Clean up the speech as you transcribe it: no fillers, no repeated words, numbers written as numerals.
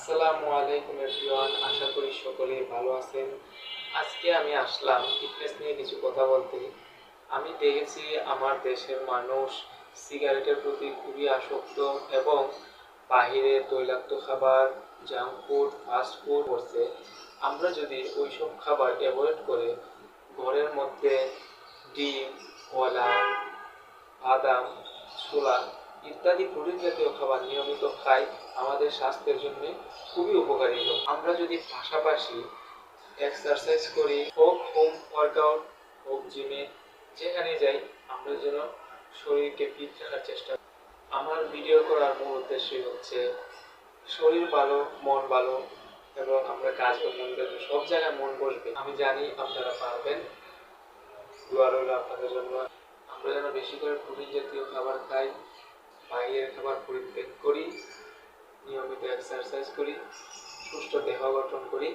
আসসালামু আলাইকুম এভরিওয়ান, আশা করি সকলেই ভালো আছেন। আজকে আমি আসলাম ফিটনেস নিয়ে কিছু কথা বলতে। আমি দেখেছি আমার দেশের মানুষ সিগারেটের প্রতি খুবই আসক্ত এবং বাহিরে তৈলাক্ত খাবার, জাঙ্ক ফুড, ফাস্ট ফুড করছে। আমরা যদি ওইসব খাবার অ্যাভয়েড করে ঘরের মধ্যে ডিম, কলা, বাদাম, ছোলা ইত্যাদি প্রোটিন জাতীয় খাবার নিয়মিত খাই, আমাদের স্বাস্থ্যের জন্য খুবই উপকারী হবে। আমরা যদি পাশাপাশি এক্সারসাইজ করি, হোক হোম ওয়ার্কআউট, হোক জিমে, যেখানে যাই, আমরা যেন শরীরকে ফিট রাখার চেষ্টা করি। আমার ভিডিও করার মূল উদ্দেশ্যই হচ্ছে শরীর ভালো, মন ভালো, এবং আমরা কাজ করতে সব জায়গায় মন বসবে। আমি জানি আপনারা পারবেন। দোয়া রইল আপনাদের জন্য। আমরা যেন বেশি করে প্রোটিন জাতীয় খাবার খাই, বাইরের খাবার পরিত্যাগ করি, নিয়মিত এক্সারসাইজ করি, সুস্থ দেহ গঠন করি।